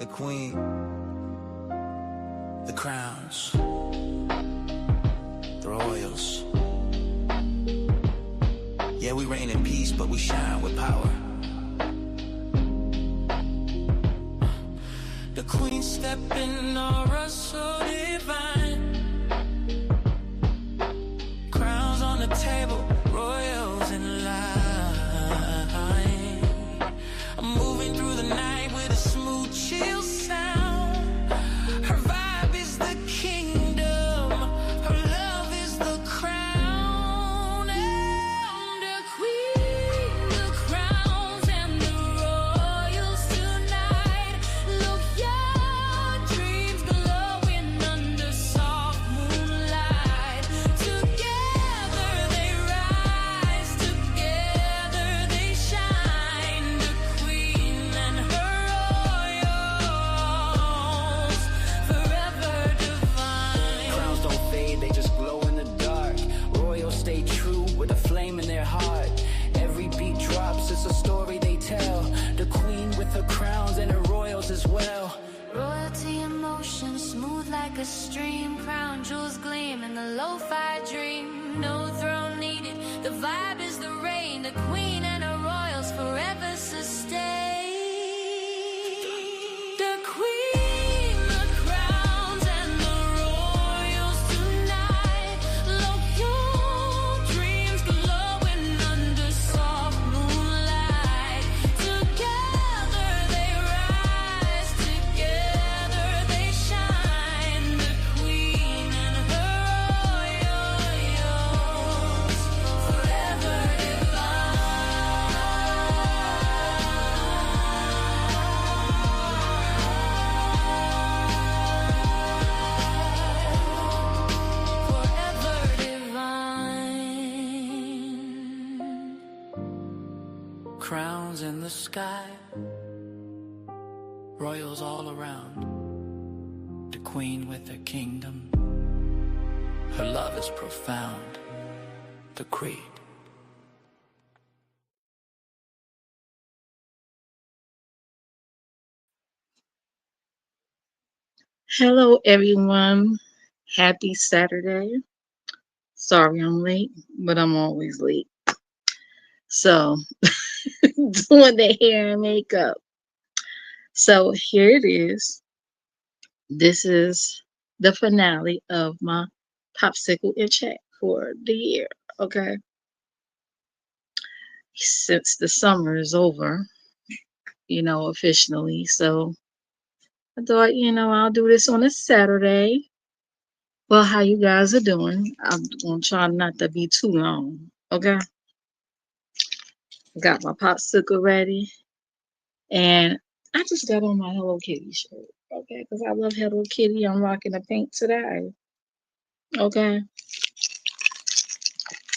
the queen, the crowns, the royals. Yeah, we reign in peace, but we shine with power. The queen stepping aura so divine. Crowns on the table, royals in line. I'm moving through the night with a smooth, chill sound. Her vibe is the kingdom, her love is the crown. And the queen, the crowns and the royals tonight. Look, your dreams glowing under soft moonlight. Together they rise, together they shine. The queen and her royals, forever divine. Crowns don't fade, they just glow in the dark. Royals stay true with a flame in their heart. Every beat drops, it's a story they tell. The queen with her crowns and her royals as well. Royalty in motion, smooth like a stream. Crown jewels gleam in the lo-fi dream. No throne needed, the vibe is the reign. The queen and her royals forever sustain. The queen, the crowns and the royals tonight. Look, your dreams glowing under soft moonlight. Together they rise, together they shine. The queen and her royals, forever divine. Forever divine. Crowns in the sky, royals all around. The queen with her kingdom, her love is profound. The creed. Hello, everyone. Happy Saturday. Sorry I'm late, but I'm always late. So, doing the hair and makeup. So, here it is. This is the finale of my Popsicle in Check for the year. Okay. Since the summer is over, officially. So, I thought, I'll do this on a Saturday. Well, how you guys are doing? I'm gonna try not to be too long. Okay. Got my popsicle ready. And I just got on my Hello Kitty shirt. Okay, because I love Hello Kitty. I'm rocking the pink today. Okay.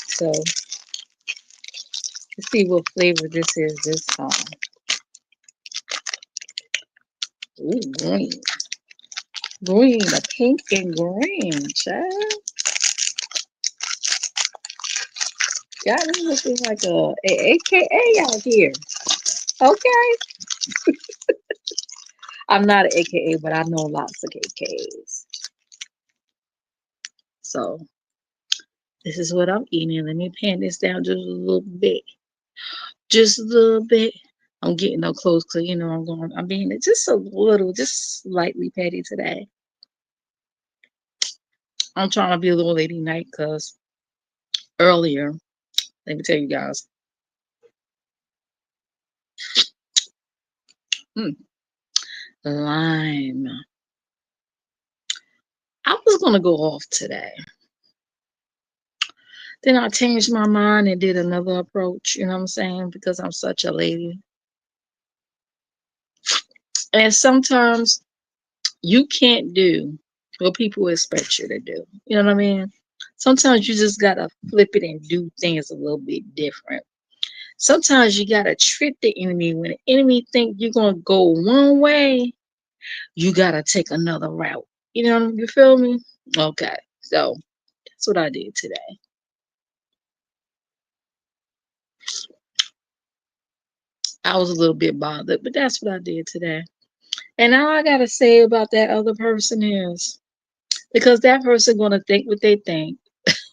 So let's see what flavor this is this time. Ooh, green. Green, a pink and green, child. God, this is looking like a AKA out here. Okay. I'm not an AKA, but I know lots of AKAs. So this is what I'm eating. Let me pan this down just a little bit. Just a little bit. I'm getting no close because I'm being just a little, just slightly petty today. I'm trying to be a little lady night because earlier, let me tell you guys. Lime. I was gonna go off today. Then I changed my mind and did another approach, you know what I'm saying? Because I'm such a lady. And sometimes you can't do what people expect you to do. You know what I mean? Sometimes you just gotta flip it and do things a little bit different. Sometimes you gotta trick the enemy. When the enemy think you're gonna go one way, you gotta take another route. You feel me? Okay, so that's what I did today. I was a little bit bothered, but that's what I did today. And all I gotta say about that other person is because that person gonna think what they think,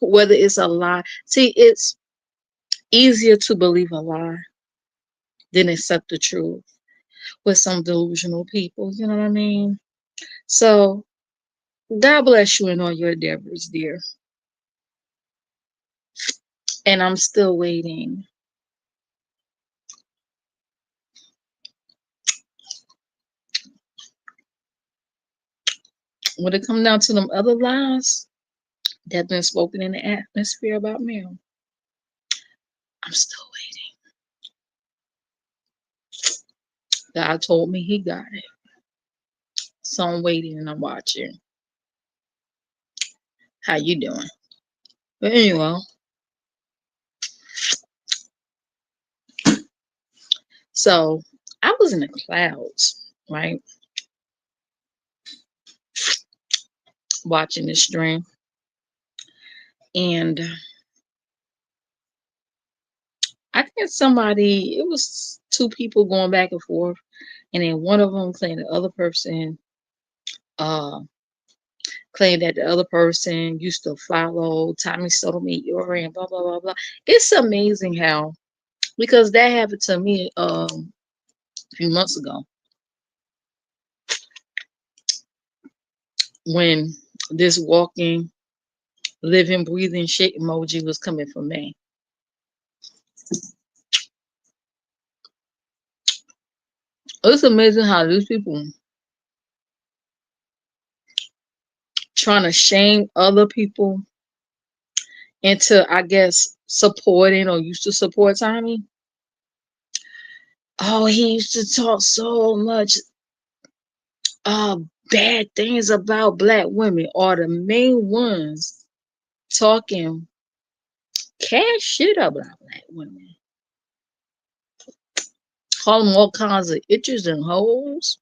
whether it's a lie. See, it's easier to believe a lie than accept the truth with some delusional people. You know what I mean? So God bless you in all your endeavors, dear. And I'm still waiting. When it comes down to them other lies that been spoken in the atmosphere about me, I'm still waiting. God told me He got it, so I'm waiting and I'm watching. How you doing? But anyway, so I was in the clouds, right, watching this stream, and I think somebody, it was two people going back and forth, and then one of them claimed the other person, uh, claimed that the other person used to follow Tommy Sotomayor and blah blah blah blah. It's amazing how, because that happened to me a few months ago when this walking, living, breathing shit emoji was coming from me. It's amazing how these people trying to shame other people into, I guess, supporting or used to support Tommy. Oh, he used to talk so much uh bad things about black women, are the main ones talking cash shit about black women. Call them all kinds of itches and hoes,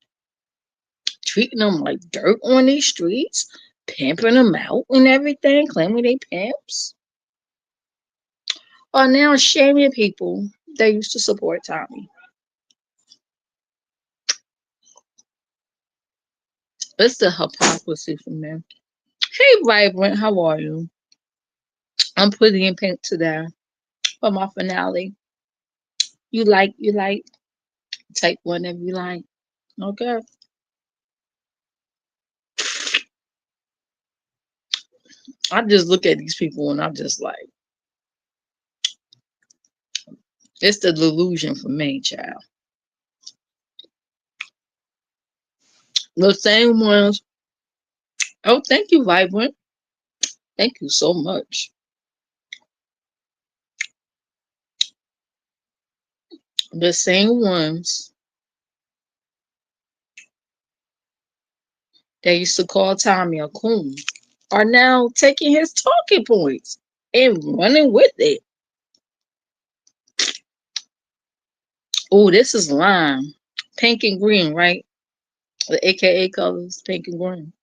treating them like dirt on these streets, pimping them out and everything, claiming they pimps. Are now shaming people that used to support Tommy. It's the hypocrisy from them. Hey, Vibrant, how are you? I'm putting in pink today for my finale. You like, take one if you like. Okay. I just look at these people and I'm just like, it's the delusion for me, child. The same ones. Oh, thank you, Vibrant. Thank you so much. The same ones that used to call Tommy a coon are now taking his talking points and running with it. Oh, this is lime. Pink and green, right? The AKA colors, pink and green.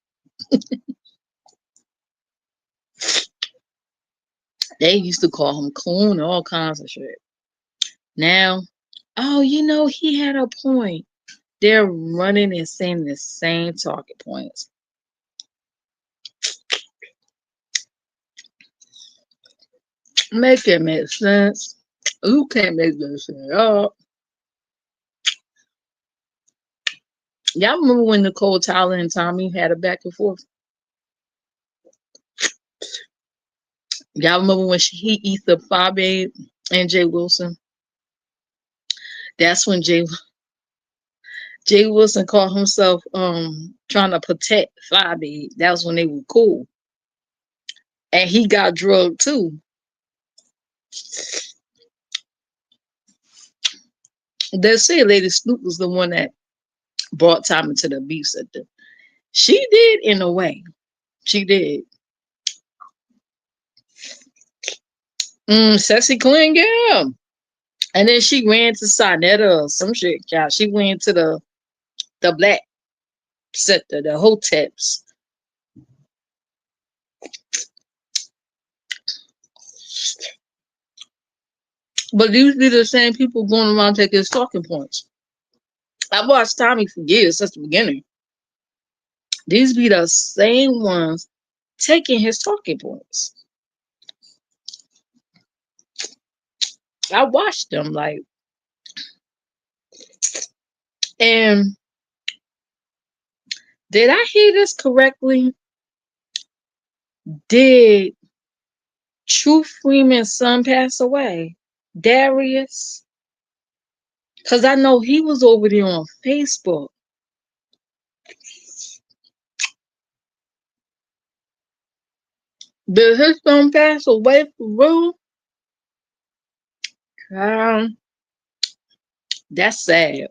They used to call him coon and all kinds of shit. Now, oh, he had a point. They're running and saying the same talking points. Make it make sense. Who can't make this shit up? Y'all remember when Nicole Tyler and Tommy had a back and forth? Y'all remember when he eats the Phi Babe and Jay Wilson? That's when Jay Wilson called himself trying to protect Phi Babe. That was when they were cool. And he got drugged too. They say Lady Snoop was the one that brought Tommy to the beef center. She did in a way. She did. Sexy clean girl. And then she ran to Sinetta or some shit, y'all. She went to the black sector, the hoteps. But these be the same people going around taking his talking points. I watched Tommy for years since the beginning. These be the same ones taking his talking points. I watched them like, and did I hear this correctly? Did True Freeman's son pass away? Darius? Because I know he was over there on Facebook. Did his son pass away for real? Um, that's sad.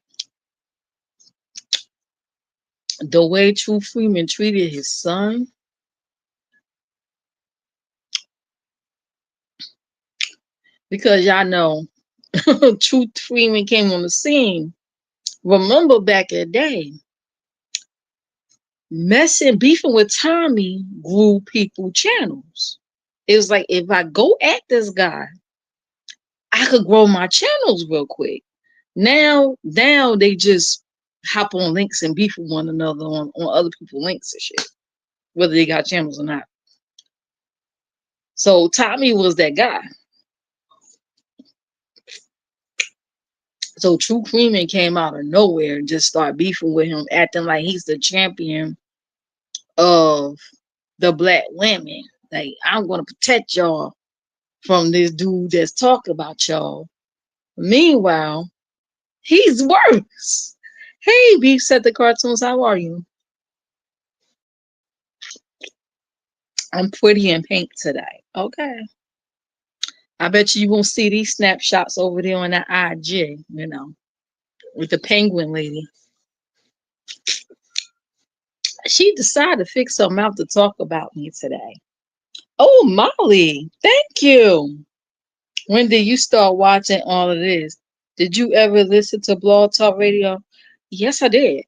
The way True Freeman treated his son. Because y'all know True Freeman came on the scene. Remember back in the day, messing, beefing with Tommy grew people channels. It was like, if I go at this guy, I could grow my channels real quick. Now they just hop on links and beef with one another on other people's links and shit, whether they got channels or not. So Tommy was that guy. So True Freeman came out of nowhere and just started beefing with him, acting like he's the champion of the black women. Like, I'm gonna protect y'all from this dude that's talking about y'all. Meanwhile, he's worse. Hey, Beef said the cartoons, how are you? I'm pretty in pink today. Okay. I bet you won't see these snapshots over there on that IG, with the penguin lady. She decided to fix her mouth to talk about me today. Oh, Molly, thank you. When did you start watching all of this? Did you ever listen to Blog Talk Radio? Yes, I did.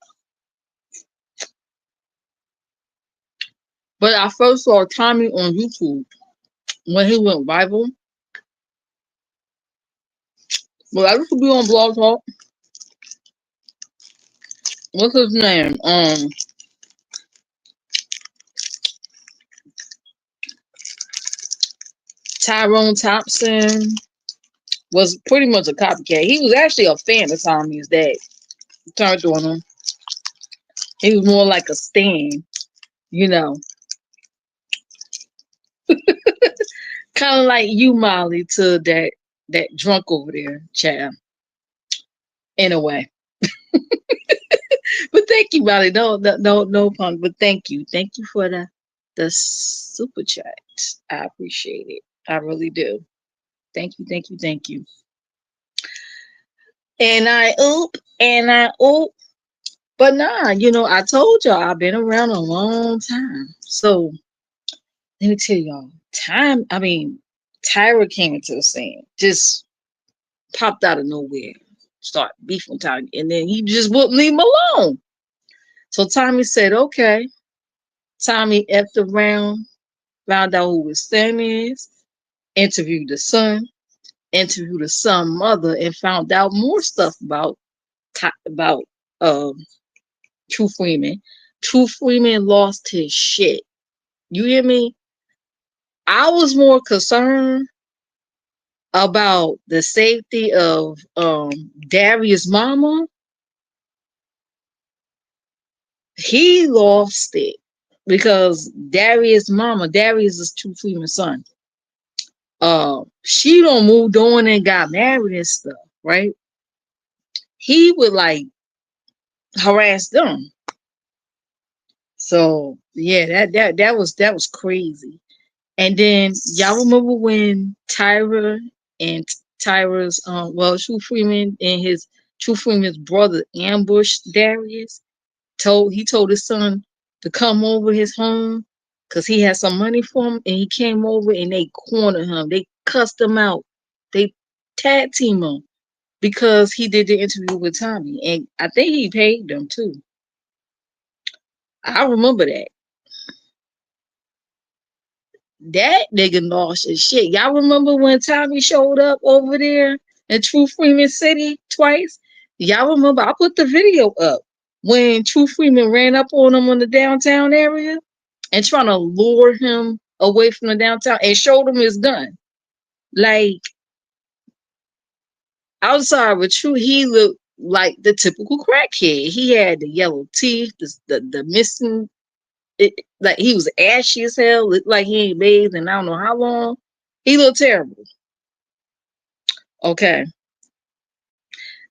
But I first saw Tommy on YouTube when he went viral. Well, I used to be on Blog Talk. What's his name? Tyrone Thompson was pretty much a copycat. He was actually a fan of Tommy's dad. Turned on him. He was more like a stan, you know. Kind of like you, Molly, to that drunk over there, child. In a way. But thank you, Molly. No pun. But thank you for the super chat. I appreciate it. I really do. Thank you. And I oop. But nah, I told y'all I've been around a long time. So let me tell y'all, Tyra came into the scene, just popped out of nowhere, start beefing with Tommy, and then he just wouldn't leave him alone. So Tommy said, okay. Tommy effed around, found out who his son is, interviewed the son, interviewed the son mother, and found out more stuff about um True Freeman. True Freeman lost his shit. You hear me? I was more concerned about the safety of Darius' mama. He lost it because Darius is True Freeman's son. She don't moved on and got married and stuff, right? He would like harass them. So yeah, that was crazy. And then y'all remember when Tyra and Tyra's True Freeman and his True Freeman's brother ambushed Darius? He told his son to come over his home because he had some money for him, and he came over and they cornered him. They cussed him out. They tag team him because he did the interview with Tommy, and I think he paid them too. I remember that. That nigga lost his shit. Y'all remember when Tommy showed up over there in True Freeman City twice? Y'all remember I put the video up when True Freeman ran up on him in the downtown area and trying to lure him away from the downtown and showed him his gun. Like, I'm sorry, but True, he looked like the typical crackhead. He had the yellow teeth, the missing, like he was ashy as hell, looked like he ain't bathed in I don't know how long. He looked terrible. Okay.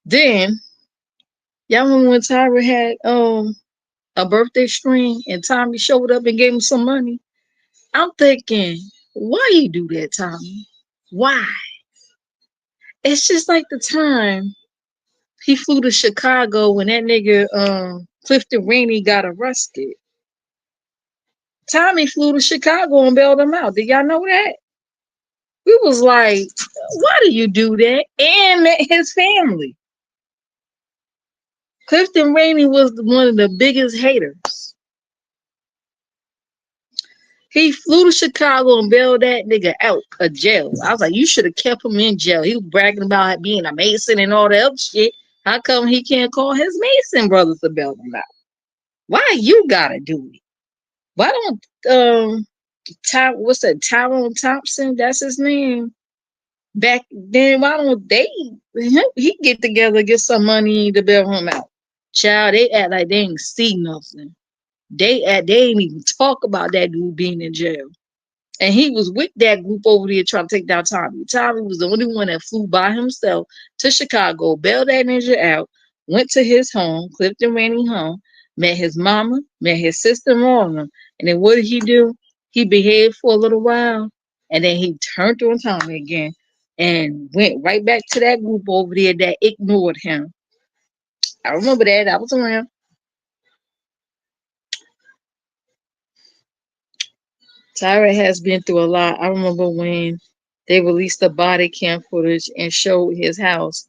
Then y'all remember when Tyra had a birthday string and Tommy showed up and gave him some money? I'm thinking, why you do that, Tommy? Why? It's just like the time he flew to Chicago when that nigga Clifton Rainey got arrested. Tommy flew to Chicago and bailed him out. Did y'all know that? We was like, why do you do that? And met his family. Clifton Rainey was one of the biggest haters. He flew to Chicago and bailed that nigga out of jail. I was like, you should have kept him in jail. He was bragging about being a Mason and all that other shit. How come he can't call his Mason brothers to bail him out? Why you gotta do it? Why don't what's that, Tyrone Thompson? That's his name. Back then, why don't he get together, get some money to bail him out? Child, they act like they ain't see nothing. They ain't even talk about that dude being in jail. And he was with that group over there trying to take down Tommy. Tommy was the only one that flew by himself to Chicago, bailed that ninja out, went to his home, Clifton Rainey home, met his mama, met his sister and all of them. And then what did he do? He behaved for a little while, and then he turned on Tommy again and went right back to that group over there that ignored him. I remember that. I was around. Tyra has been through a lot. I remember when they released the body cam footage and showed his house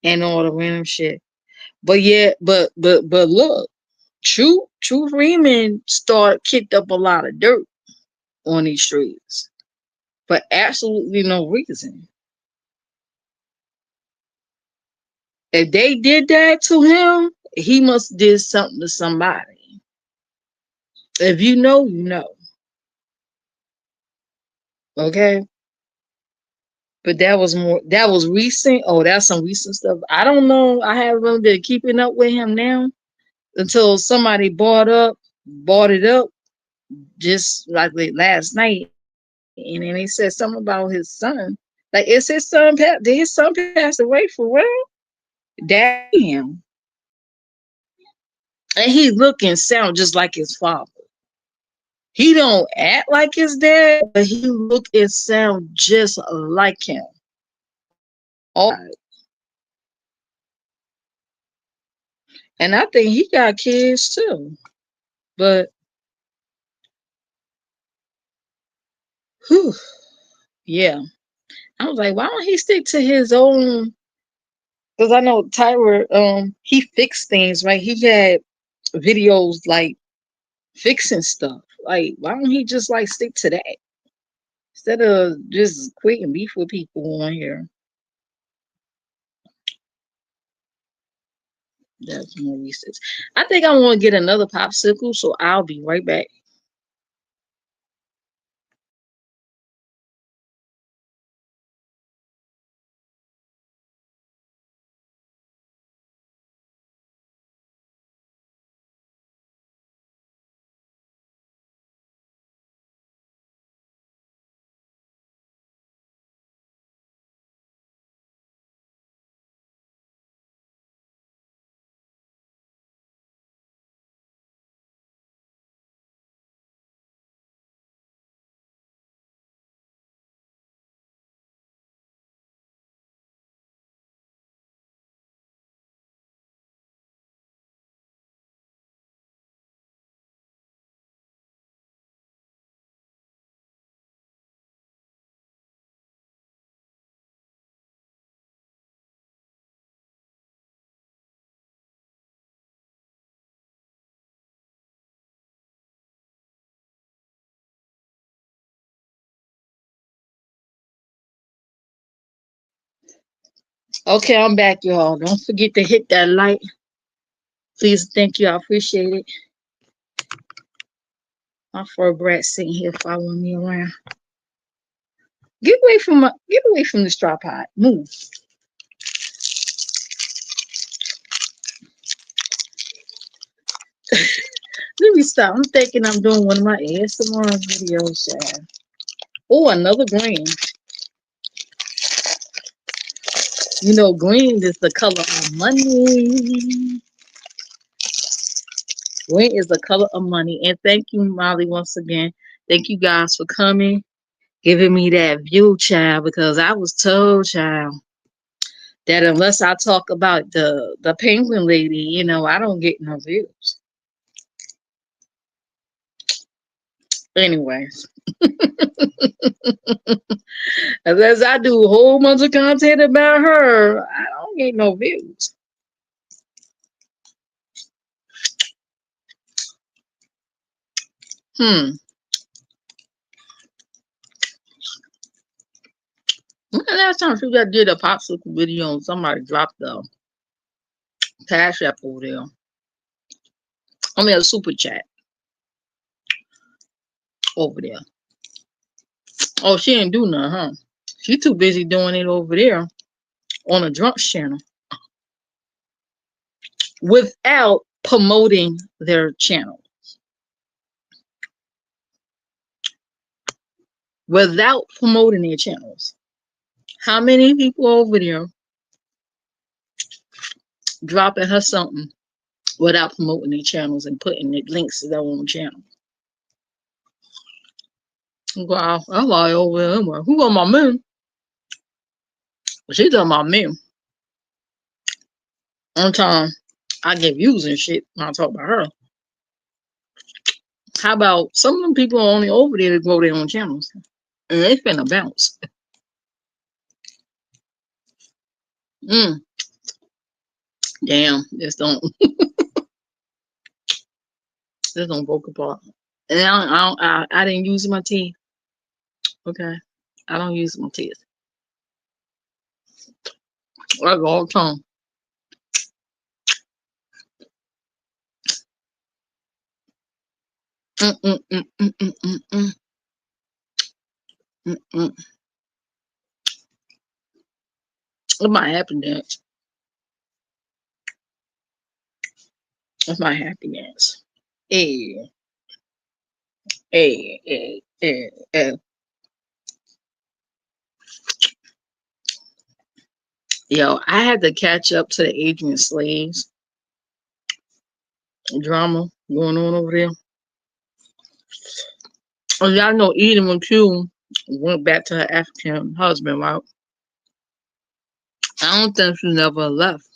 and all the random shit. But yeah, but look, True Freeman kicked up a lot of dirt on these streets for absolutely no reason. If they did that to him, he must did something to somebody. If you know, you know. Okay. But that was recent. Oh, that's some recent stuff. I don't know. I haven't really been keeping up with him now until somebody bought it up just like last night. And then they said something about his son. Like, is his son did his son pass away for real? Damn. And he look and sound just like his father. He don't act like his dad, but he look and sound just like him. Oh, and I think he got kids too. But whew, yeah. I was like, why don't he stick to his own? Because I know Tyler, he fixed things, right? He had videos like fixing stuff. Like, why don't he just like stick to that instead of just quitting beef with people on here? That's more research. I think I want to get another popsicle, so I'll be right back. Okay, I'm back, y'all. Don't forget to hit that like. Please, thank you. I appreciate it. My fur brat sitting here following me around. Get away from the straw pot. Move. Let me stop. I'm thinking I'm doing one of my ASMR videos. Oh, another green. You know, green is the color of money. Green is the color of money. And thank you, Molly, once again. Thank you guys for coming, giving me that view, child, because I was told, child, that unless I talk about the penguin lady, I don't get no views. Anyways, unless I do a whole bunch of content about her, I don't get no views. Hmm. When the last time you guys did a popsicle video and somebody dropped the cash app over there? I mean, a super chat over there. Oh, she didn't do nothing, huh? She too busy doing it over there on a drunk channel without promoting their channel. Without promoting their channels. How many people over there dropping her something without promoting their channels and putting the links to their own channel? Wow, I lie over there. Who on my moon? She talking about me. One time I get views and shit when I talk about her. How about some of them people are only over there to grow their own channels? And they finna bounce. Mm, damn, this don't broke apart. And I didn't use my teeth. Okay, I don't use my teeth. I go all the time. Mm, mm, mm, mm, mm, mm, mm, mm, mm. It might happen dance. It's my happy dance. Hey, hey, hey, hey, hey. Yo, I had to catch up to the Adrian Slaves drama going on over there. And y'all know Eden when Q went back to her African husband, right? I don't think she never left.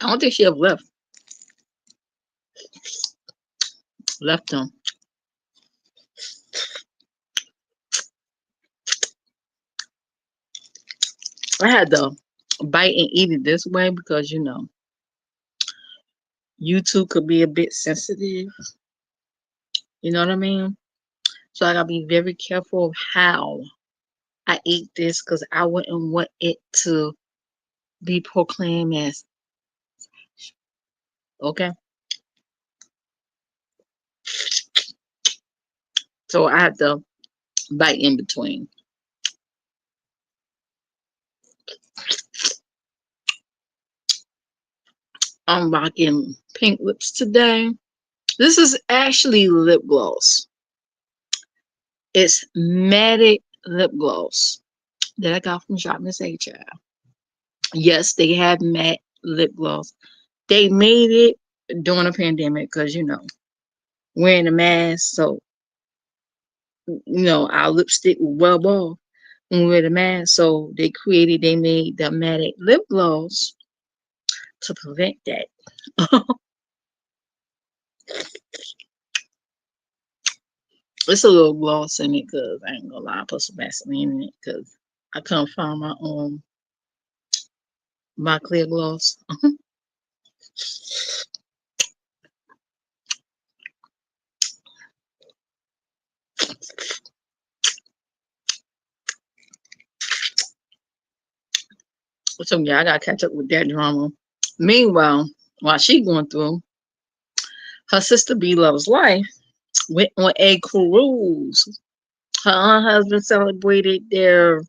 I don't think she ever left him. I had to bite and eat it this way because YouTube could be a bit sensitive. You know what I mean? So I gotta be very careful of how I eat this because I wouldn't want it to be proclaimed as okay. So I had to bite in between. I'm rocking pink lips today. This is actually lip gloss. It's matte lip gloss that I got from Shop Miss HR. Yes, they have matte lip gloss. They made it during a pandemic because wearing a mask, so our lipstick was well off when we wear the mask. So they made the matte lip gloss to prevent that. It's a little gloss in it because I ain't gonna lie, I put some Vaseline in it because I couldn't find my clear gloss. So yeah, I gotta catch up with that drama. Meanwhile, while she going through, her sister B Love's life went on a cruise. Her husband celebrated their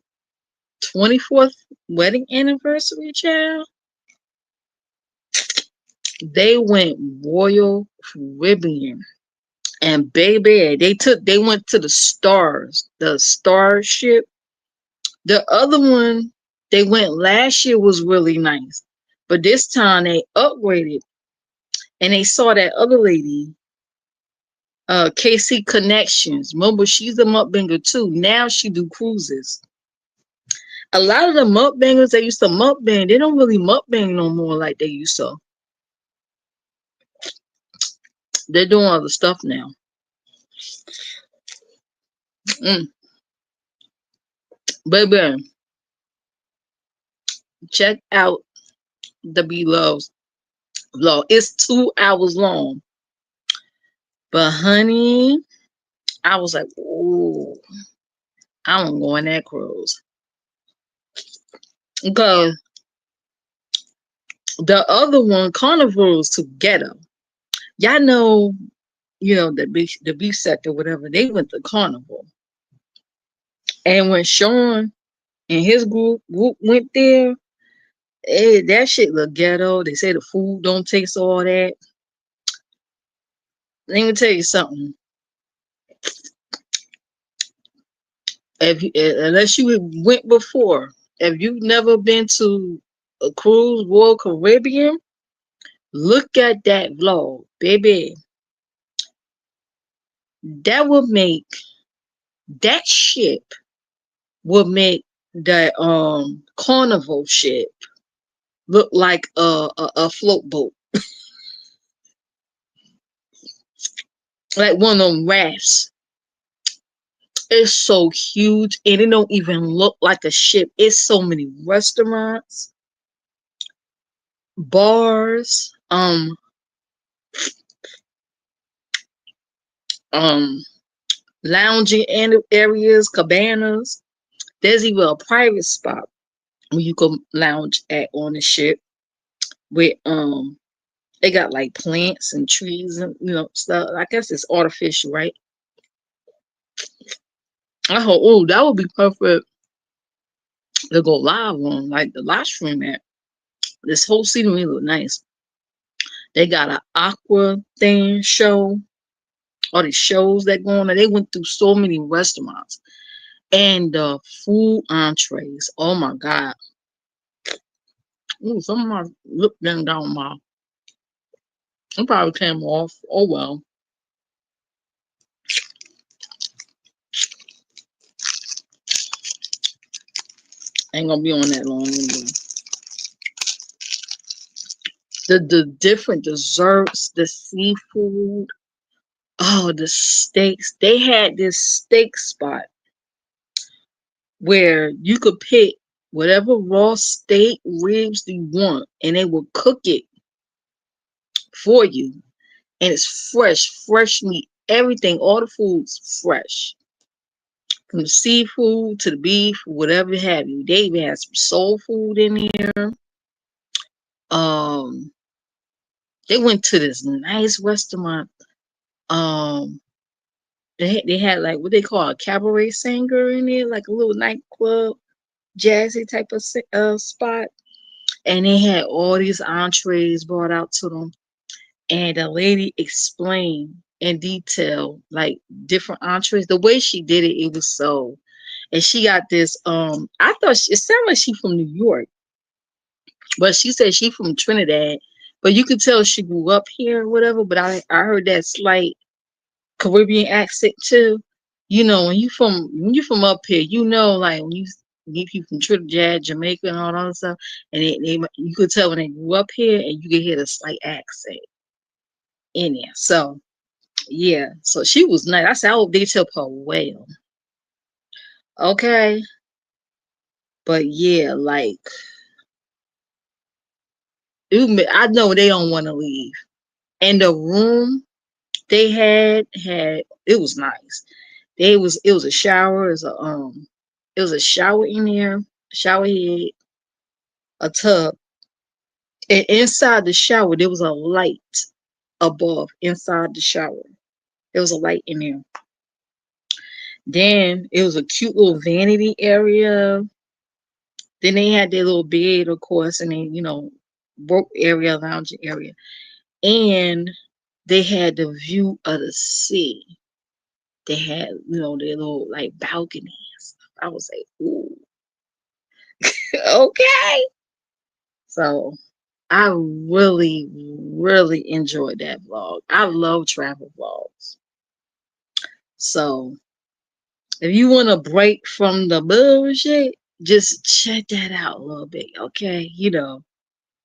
24th wedding anniversary, child. They went Royal Caribbean. And baby, they went to the stars, the starship. The other one they went last year was really nice. But this time they upgraded and they saw that other lady, KC Connections. Remember, she's a mukbanger too. Now she do cruises. A lot of the mukbangers that used to mukbang, they don't really mukbang no more like they used to. They're doing other stuff now. Mm. Baby, check out the Belove's vlog. It's 2 hours long. But honey, I was like, oh, I want to go on that cruise. Because the other one, Carnival's together. Y'all know, the beach sector, whatever, they went to Carnival. And when Sean and his group went there, that shit look ghetto. They say the food don't taste all that. Let me tell you something. Unless you went before, if you've never been to a cruise, Royal Caribbean, look at that vlog, baby. That would make that ship would make that carnival ship look like a float boat, like one of them rafts. It's so huge and it don't even look like a ship. It's so many restaurants, bars, um, lounging areas, cabanas. There's even a private spot where you can lounge at on the ship with they got like plants and trees and stuff. I guess it's artificial, right? I hope that would be perfect to go live on, like the live stream at. This whole scenery look nice. They got an aqua thing show, all these shows that go on. And they went through so many restaurants and the food entrees. Oh my god! Ooh, some of my lip down my. It probably came off. Oh well. Ain't gonna be on that long anyway. The different desserts, the seafood, oh the steaks. They had this steak spot where you could pick whatever raw steak ribs you want, and they will cook it for you, and it's fresh meat. Everything, all the food's fresh, from the seafood to the beef, whatever have you. They even had some soul food in there. Um, they went to this nice restaurant. Um, they had like what they call a cabaret singer in there, like a little nightclub, jazzy type of spot. And they had all these entrees brought out to them. And the lady explained in detail, like different entrees. The way she did it, it was so. And she got this. I thought it sounded like she from New York, but she said she from Trinidad. But you could tell she grew up here or whatever. But I heard that slight Caribbean accent too. When you from up here, like when you meet people from Trinidad, Jamaica, and all that other stuff, and you could tell when they grew up here, and you could hear the slight accent in there. So yeah, so she was nice. I said, I hope they tip her well. Okay, but yeah, like I know they don't want to leave, and the room they had it was nice. It was a shower. It was a shower in there, shower head, a tub, and inside the shower there was a light above inside the shower. There was a light in there. Then it was a cute little vanity area. Then they had their little bed, of course, and then work area, lounge area, and they had the view of the sea. They had their little like balcony and stuff. I was like, ooh, okay. So I really, really enjoyed that vlog. I love travel vlogs. So if you want to break from the bullshit, just check that out a little bit, okay?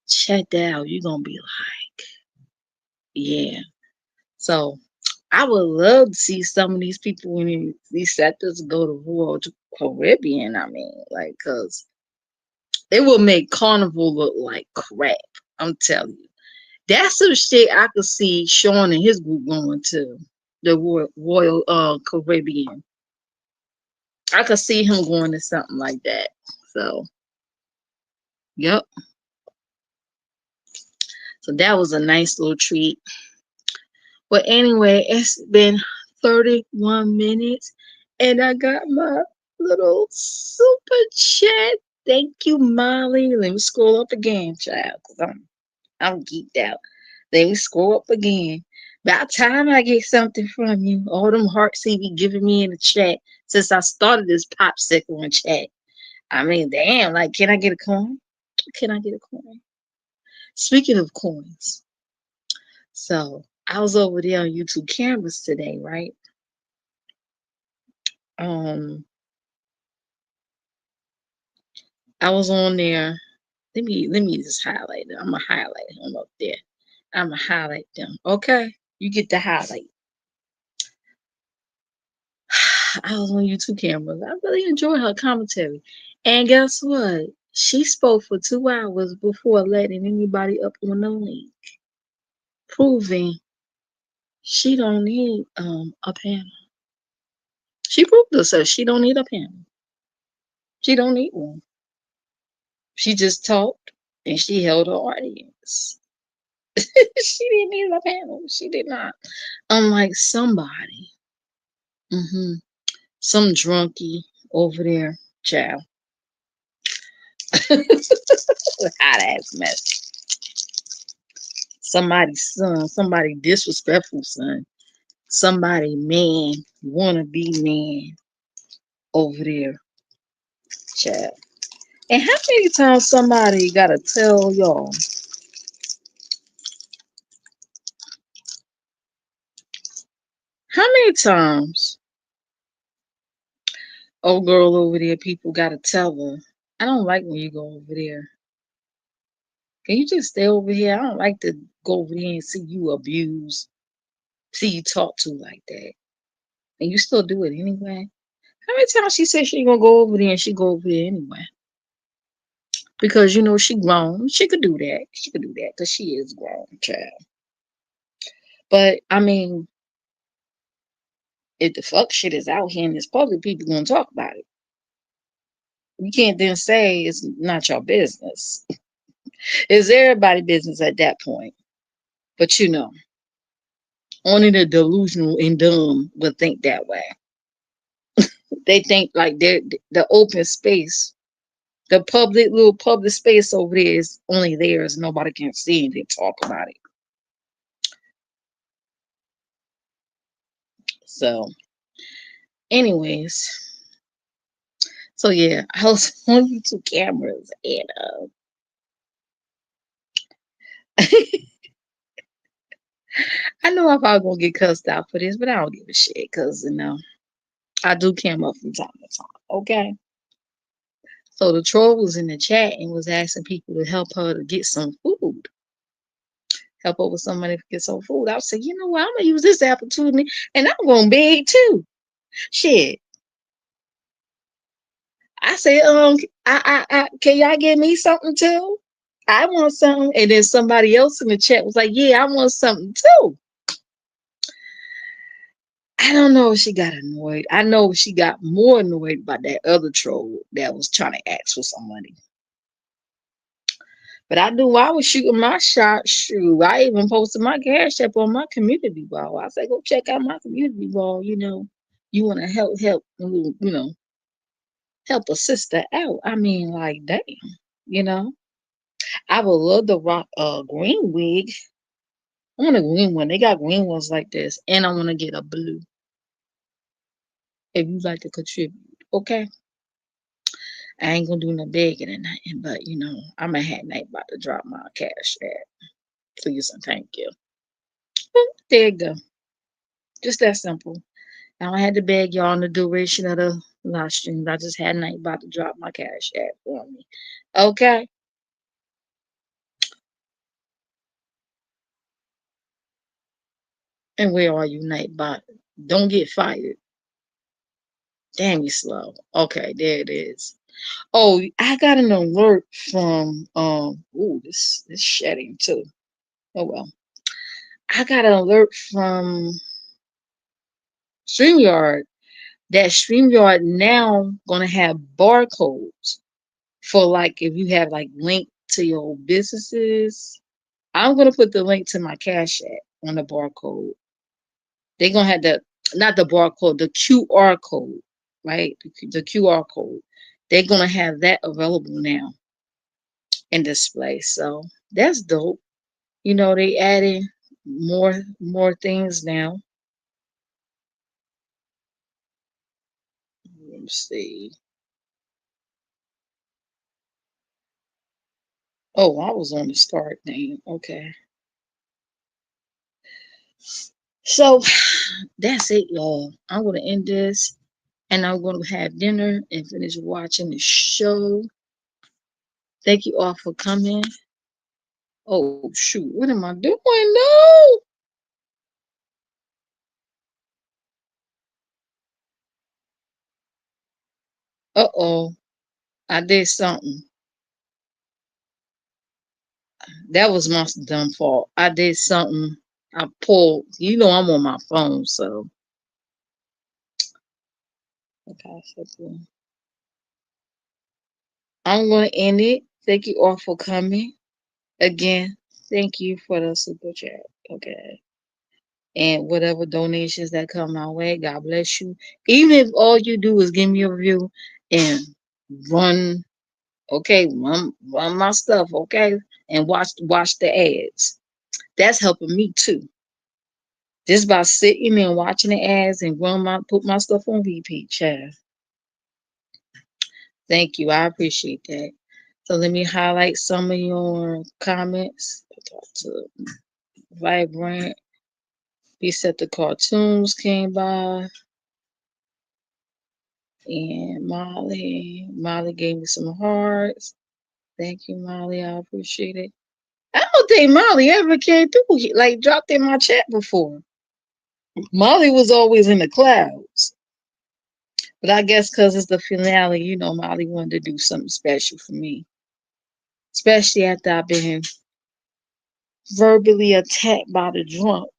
Check that out. You're gonna be like, yeah. So I would love to see some of these people in these sectors go to Royal Caribbean. I mean, like, cause they will make Carnival look like crap. I'm telling you. That's some shit I could see Sean and his group going to the Royal Caribbean. I could see him going to something like that. So, yep. So that was a nice little treat. But anyway, it's been 31 minutes and I got my little super chat. Thank you, Molly. Let me scroll up again, child, because I'm geeked out. Let me scroll up again. About time I get something from you. All them hearts he be giving me in the chat since I started this popsicle in chat. I mean, damn, like, can I get a coin? Can I get a coin? Speaking of coins, so I was over there on YouTube cameras today, right? Um, I was on there. Let me just highlight them. I'm gonna highlight them up there. I'm gonna highlight them. Okay, you get the highlight. I was on YouTube cameras. I really enjoyed her commentary. And guess what? She spoke for 2 hours before letting anybody up on the link, proving she don't need a panel. She proved herself. She don't need a panel. She don't need one. She just talked and she held her audience. She didn't need a panel. She did not. Unlike somebody, some drunkie over there, child. Hot ass mess. Somebody's son, somebody disrespectful son, somebody man, wanna be man over there, child. And how many times somebody gotta tell y'all? How many times old girl over there people gotta tell her, I don't like when you go over there. Can you just stay over here? I don't like to go over there and see you abused, see you talk to like that. And you still do it anyway. How many times she said she ain't gonna go over there and she go over there anyway? Because she grown. She could do that. She could do that because she is grown, child. But I mean, if the fuck shit is out here and it's public, people gonna talk about it. You can't then say it's not your business. It's everybody's business at that point. But only the delusional and dumb would think that way. They think like the open space, the little public space over there is only theirs. Nobody can see anything, talk about it. So, anyways, so yeah, I was on YouTube cameras and I know I'm probably gonna get cussed out for this, but I don't give a shit because I do cam up from time to time. Okay. So the troll was in the chat and was asking people to help her to get some food. Help her with some money to get some food. I was saying, you know what, I'm gonna use this opportunity and I'm gonna beg too. Shit. I said, I can y'all give me something too? I want something. And then somebody else in the chat was like, yeah, I want something too. I don't know if she got annoyed. I know she got more annoyed by that other troll that was trying to ask for some money. But I knew I was shooting my shot. Shoot, I even posted my cash app on my community wall. I said, go check out my community wall. You want to help a sister out. I mean, like, damn, you know. I would love to rock a green wig. I want a green one. They got green ones like this, and I want to get a blue. If you like to contribute, okay. I ain't gonna do no begging or nothing, but I'm a hat night about to drop my cash app. Please and thank you. There you go. Just that simple. I don't have to beg y'all on the duration of the live stream. I just had night about to drop my cash app for me. Okay. And where are you, Nightbot? Don't get fired. Damn, you slow. Okay, there it is. Oh, I got an alert from ooh, this shedding too. Oh well. I got an alert from StreamYard that StreamYard now gonna have barcodes for, like, if you have like link to your businesses. I'm gonna put the link to my Cash App on the barcode. They're gonna have not the barcode, the QR code, right? The QR code. They're gonna have that available now in display. So that's dope. They adding more things now. Let me see. Oh, I was on the start thing. Okay. So that's it, y'all. I'm gonna end this and I'm gonna have dinner and finish watching the show. Thank you all for coming. Oh shoot, what am I doing? No. Uh-oh. I did something. That was my dumb fault. I did something. I pulled. I'm on my phone, so okay. So I'm gonna end it. Thank you all for coming. Again, thank you for the super chat. Okay. And whatever donations that come my way, God bless you. Even if all you do is give me a review and run, okay, run my stuff, okay, and watch the ads. That's helping me too. Just by sitting and watching the ads and put my stuff on repeat, child. Thank you. I appreciate that. So let me highlight some of your comments. Talk to Vibrant. We said the cartoons came by. And Molly gave me some hearts. Thank you, Molly. I appreciate it. I don't think Molly ever came through, like dropped in my chat before. Molly was always in the clouds. But I guess because it's the finale, Molly wanted to do something special for me. Especially after I've been verbally attacked by the drunk.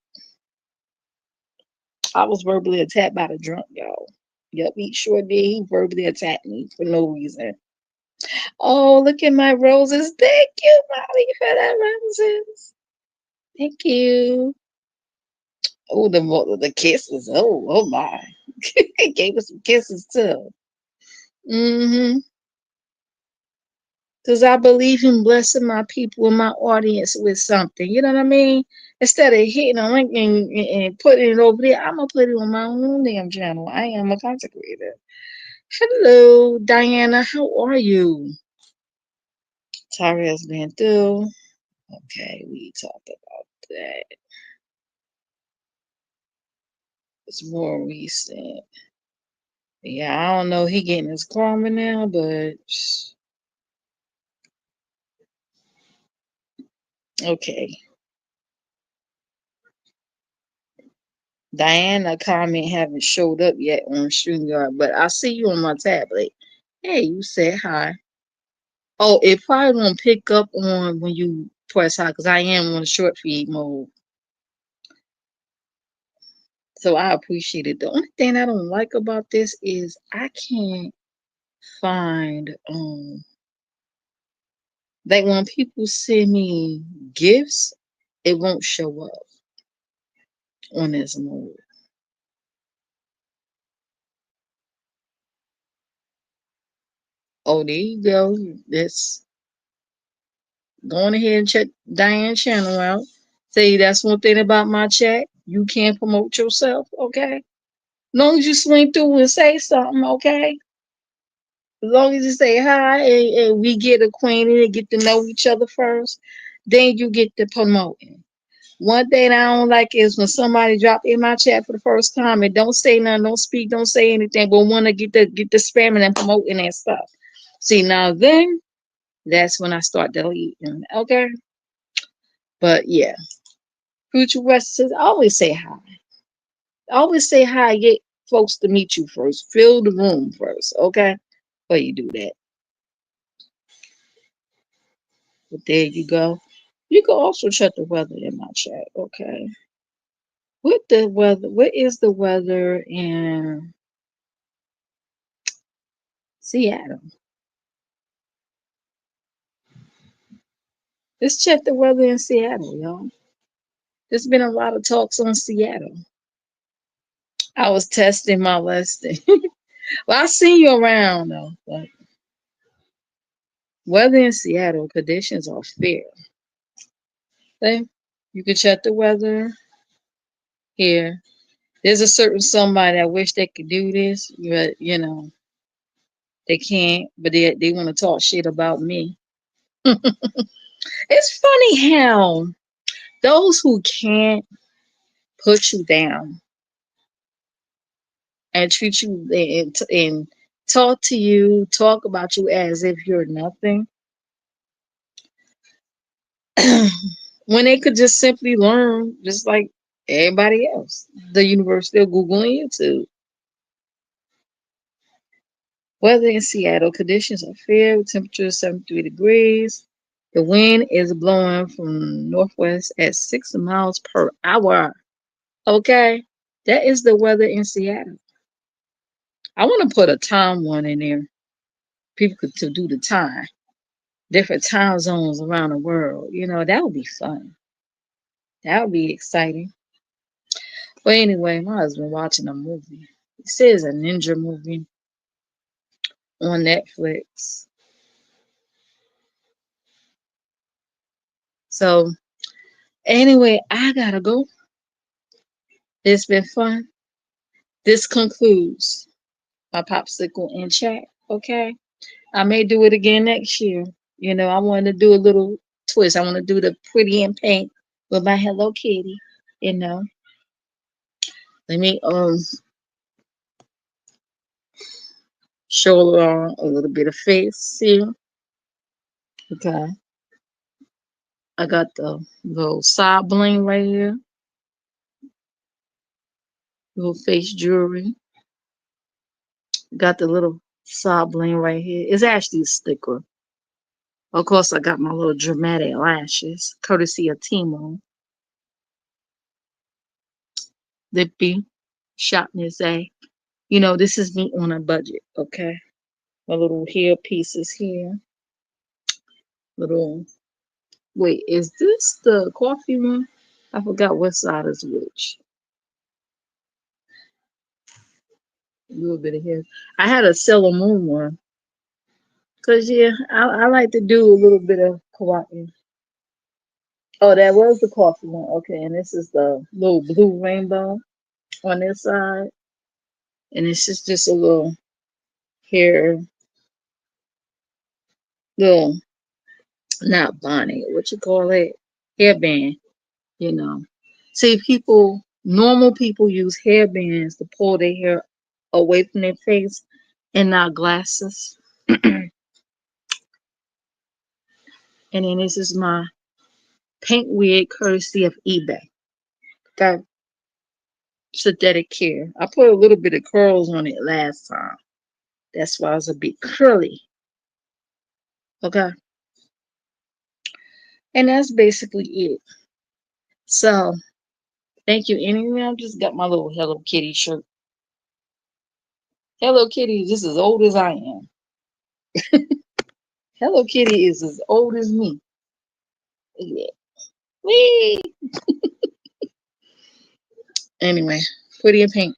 I was verbally attacked by the drunk, y'all. Yep, he sure did. He verbally attacked me for no reason. Oh, look at my roses. Thank you, Molly, for that roses. Thank you. Oh, the kisses. Oh my. He gave us some kisses too. Mm-hmm. Because I believe in blessing my people and my audience with something. You know what I mean? Instead of hitting a link and putting it over there, I'm going to put it on my own damn channel. I am a consecrator. Hello, Diana. How are you? Tara has been through. Okay, we talked about that. It's more recent. Yeah, I don't know. He getting his karma now, but okay. Diana comment haven't showed up yet on StreamYard, but I see you on my tablet. Hey, you said hi. Oh, it probably won't pick up on when you press hi because I am on short feed mode. So I appreciate it. The only thing I don't like about this is I can't find Like when people send me gifts, it won't show up on this mode. Oh, there you go. That's going ahead and check Diane channel out. Say that's one thing about my chat. You can't promote yourself, okay? Long as you swing through and say something, okay? As long as you say hi and we get acquainted and get to know each other first, then you get the promoting. One thing I don't like is when somebody drop in my chat for the first time and don't say nothing, don't speak, don't say anything, but want to get the spamming and promoting and stuff. See, now then that's when I start deleting. Okay, but yeah, future West says always say hi. Always say hi. Get folks to meet you first. Fill the room first. Okay, before you do that. But there you go. You can also check the weather in my chat. Okay, what the weather? What is the weather in Seattle? Let's check the weather in Seattle, y'all. There's been a lot of talks on Seattle. I was testing my listing. Well, I see you around though. But weather in Seattle conditions are fair. Okay? You can check the weather here. There's a certain somebody I wish they could do this, but they can't. But they want to talk shit about me. It's funny how those who can't put you down and treat you and talk to you, talk about you as if you're nothing, when they could just simply learn, just like everybody else. The universe still Googling YouTube. Weather in Seattle conditions are fair, with temperature 73 degrees. The wind is blowing from northwest at 6 miles per hour. Okay, that is the weather in Seattle. I want to put a time one in there. People could to do the time, different time zones around the world. That would be fun. That would be exciting. But anyway, my husband watching a movie. He says a ninja movie on Netflix. So anyway, I gotta go. It's been fun. This concludes my popsicle in chat. Okay. I may do it again next year. I want to do a little twist. I want to do the pretty in pink with my Hello Kitty. You know. Let me show a little bit of face here. Okay. I got the little side bling right here. Little face jewelry. Got the little side bling right here. It's actually a sticker. Of course, I got my little dramatic lashes, courtesy of Timo. Lippy, sharpness A. This is me on a budget, okay? My little hair pieces here. Little, wait, is this the coffee one? I forgot what side is which. A little bit of hair. I had a Sailor Moon one. Because, yeah, I like to do a little bit of kawaii. Oh, that was the coffee one. Okay, and this is the little blue rainbow on this side. And it's just a little hair, little, not bonnet, what you call it? Hairband, you know. See, normal people use hairbands to pull their hair away from their face and not glasses. And then this is my pink wig courtesy of eBay. Got synthetic hair. I put a little bit of curls on it last time. That's why it's a bit curly. Okay. And that's basically it. So thank you. Anyway, I just got my little Hello Kitty shirt. Hello Kitty is just as old as I am. Hello Kitty is as old as me. Yeah. Whee! Anyway, Pretty in Pink.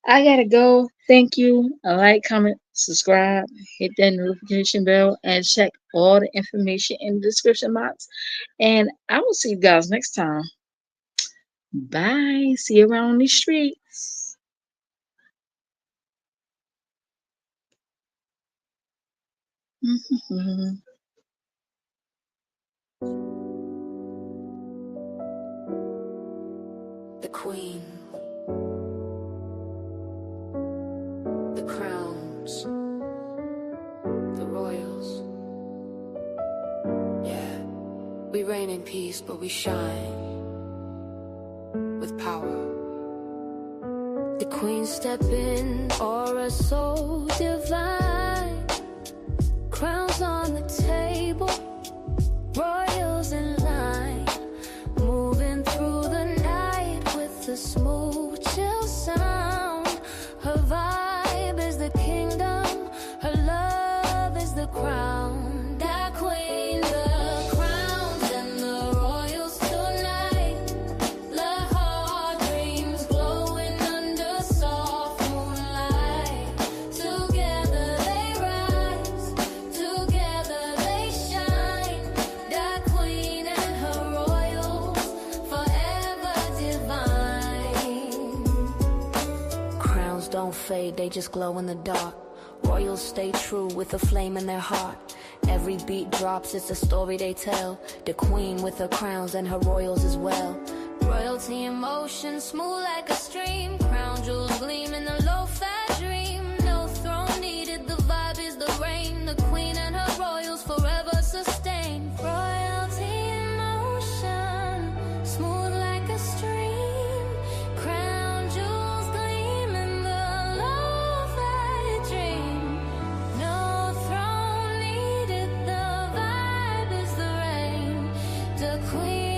I gotta go. Thank you. Like, comment, subscribe, hit that notification bell, and check all the information in the description box. And I will see you guys next time. Bye. See you around the streets. The queen, the crowns, the royals. Yeah, we reign in peace, but we shine with power. The queen step in, aura so divine. Crowns on the table, royals in line, moving through the night with a smooth, chill sound. Her vibe is the kingdom, her love is the crown. That queen, the crowns and the royals tonight. Let her dreams glowing under soft moonlight. Together they rise, together they shine. That queen and her royals, forever divine. Crowns don't fade, they just glow in the dark. Royals stay true with a flame in their heart. Every beat drops, it's a story they tell. The queen with her crowns and her royals as well. Royalty in motion, smooth like a stream. Crown jewels gleam in the low-fi dream. No throne needed, the vibe is the reign. The queen and her royals forever sustained. Royalty in motion, smooth like a stream. Crown jewels gleam in the low-fi dream. No throne needed, the vibe is the reign. The queen